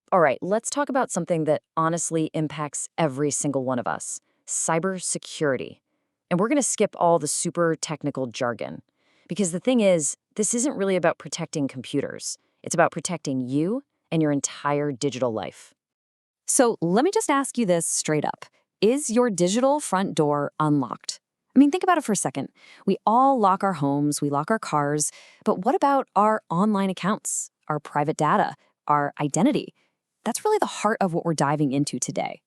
All right, let's talk about something that honestly impacts every single one of us: cybersecurity. And we're going to skip all the super technical jargon. Because the thing is, this isn't really about protecting computers, it's about protecting you and your entire digital life. So let me just ask you this straight up. Is your digital front door unlocked? I mean, think about it for a second. We all lock our homes, we lock our cars, but what about our online accounts, our private data, our identity? That's really the heart of what we're diving into today.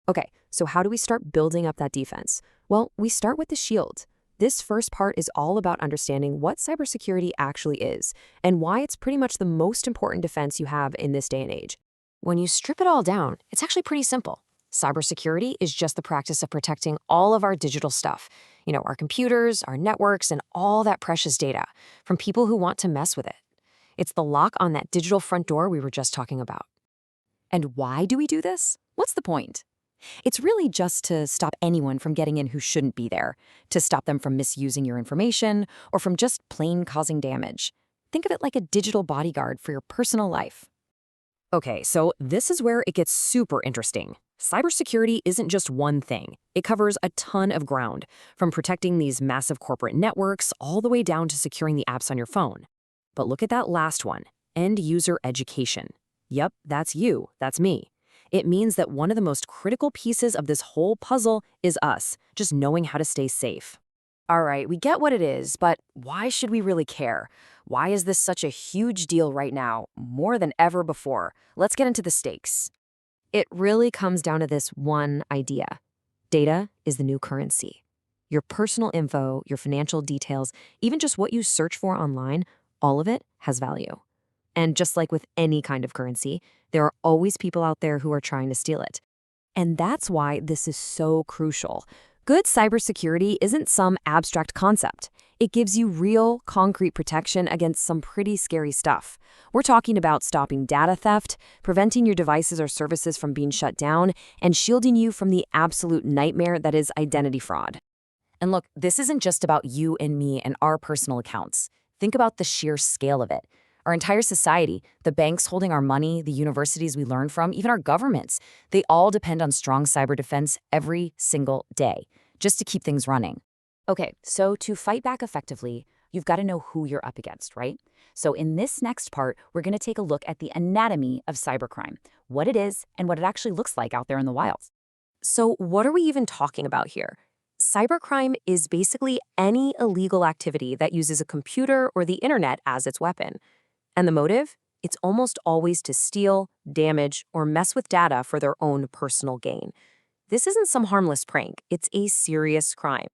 Okay, so how do we start building up that defense? Well, we start with the shield. This first part is all about understanding what cybersecurity actually is and why it's pretty much the most important defense you have in this day and age. When you strip it all down, it's actually pretty simple. Cybersecurity is just the practice of protecting all of our digital stuff, our computers, our networks, and all that precious data from people who want to mess with it. It's the lock on that digital front door we were just talking about. And why do we do this? What's the point? It's really just to stop anyone from getting in who shouldn't be there, to stop them from misusing your information, or from just plain causing damage. Think of it like a digital bodyguard for your personal life. Okay, so this is where it gets super interesting. Cybersecurity isn't just one thing. It covers a ton of ground, from protecting these massive corporate networks all the way down to securing the apps on your phone. But look at that last one, end user education. Yep, that's you, that's me. It means that one of the most critical pieces of this whole puzzle is us, just knowing how to stay safe. All right, we get what it is, but why should we really care? Why is this such a huge deal right now, more than ever before? Let's get into the stakes. It really comes down to this one idea. Data is the new currency. Your personal info, your financial details, even just what you search for online, all of it has value. And just like with any kind of currency, there are always people out there who are trying to steal it. And that's why this is so crucial. Good cybersecurity isn't some abstract concept. It gives you real, concrete protection against some pretty scary stuff. We're talking about stopping data theft, preventing your devices or services from being shut down, and shielding you from the absolute nightmare that is identity fraud. And look, this isn't just about you and me and our personal accounts. Think about the sheer scale of it. Our entire society, the banks holding our money, the universities we learn from, even our governments, they all depend on strong cyber defense every single day, just to keep things running. Okay, so to fight back effectively, you've got to know who you're up against, right? So in this next part, we're going to take a look at the anatomy of cybercrime, what it is and what it actually looks like out there in the wild. So what are we even talking about here? Cybercrime is basically any illegal activity that uses a computer or the internet as its weapon. And the motive? It's almost always to steal, damage, or mess with data for their own personal gain. This isn't some harmless prank, it's a serious crime.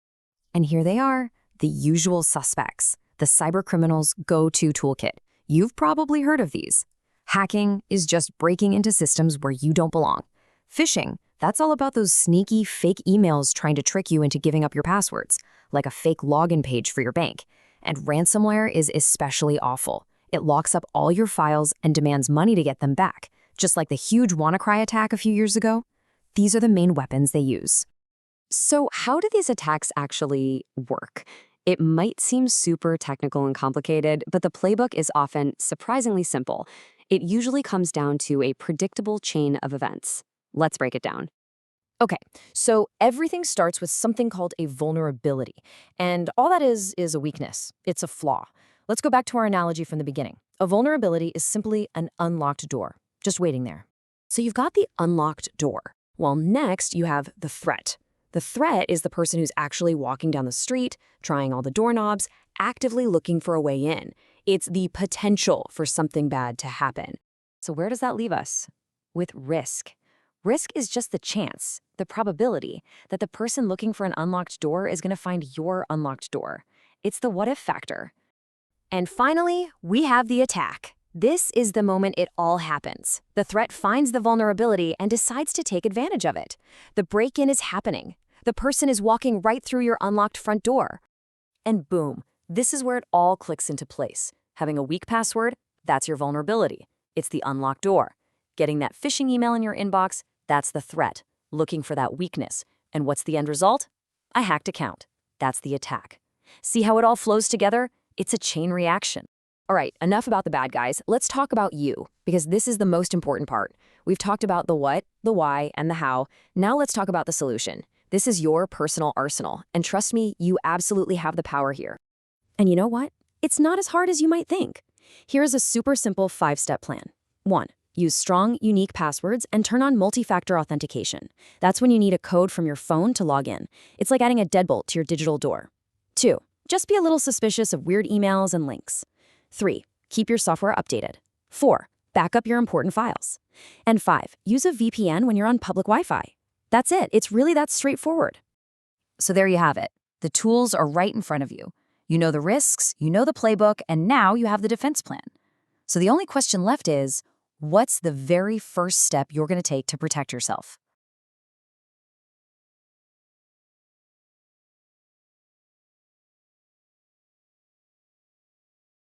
And here they are, the usual suspects, the cybercriminals' go-to toolkit. You've probably heard of these. Hacking is just breaking into systems where you don't belong. Phishing, that's all about those sneaky fake emails trying to trick you into giving up your passwords, like a fake login page for your bank. And ransomware is especially awful. It locks up all your files and demands money to get them back, just like the huge WannaCry attack a few years ago. These are the main weapons they use. So how do these attacks actually work? It might seem super technical and complicated, but the playbook is often surprisingly simple. It usually comes down to a predictable chain of events. Let's break it down. Okay, so everything starts with something called a vulnerability. And all that is a weakness. It's a flaw. Let's go back to our analogy from the beginning. A vulnerability is simply an unlocked door, just waiting there. So you've got the unlocked door. Well, next you have the threat. The threat is the person who's actually walking down the street, trying all the doorknobs, actively looking for a way in. It's the potential for something bad to happen. So where does that leave us? With risk. Risk is just the chance, the probability, that the person looking for an unlocked door is going to find your unlocked door. It's the what-if factor. And finally, we have the attack. This is the moment it all happens. The threat finds the vulnerability and decides to take advantage of it. The break-in is happening. The person is walking right through your unlocked front door. And boom, this is where it all clicks into place. Having a weak password, that's your vulnerability. It's the unlocked door. Getting that phishing email in your inbox, that's the threat. Looking for that weakness. And what's the end result? A hacked account. That's the attack. See how it all flows together? It's a chain reaction. All right, enough about the bad guys. Let's talk about you, because this is the most important part. We've talked about the what, the why, and the how. Now let's talk about the solution. This is your personal arsenal, and trust me, you absolutely have the power here. And you know what? It's not as hard as you might think. Here's a super simple 5-step plan. 1. Use strong, unique passwords and turn on multi-factor authentication. That's when you need a code from your phone to log in. It's like adding a deadbolt to your digital door. 2. Just be a little suspicious of weird emails and links. 3. Keep your software updated. 4. Back up your important files. And 5. Use a VPN when you're on public Wi-Fi. That's it. It's really that straightforward. So there you have it. The tools are right in front of you. You know the risks, you know the playbook, and now you have the defense plan. So the only question left is, what's the very first step you're going to take to protect yourself?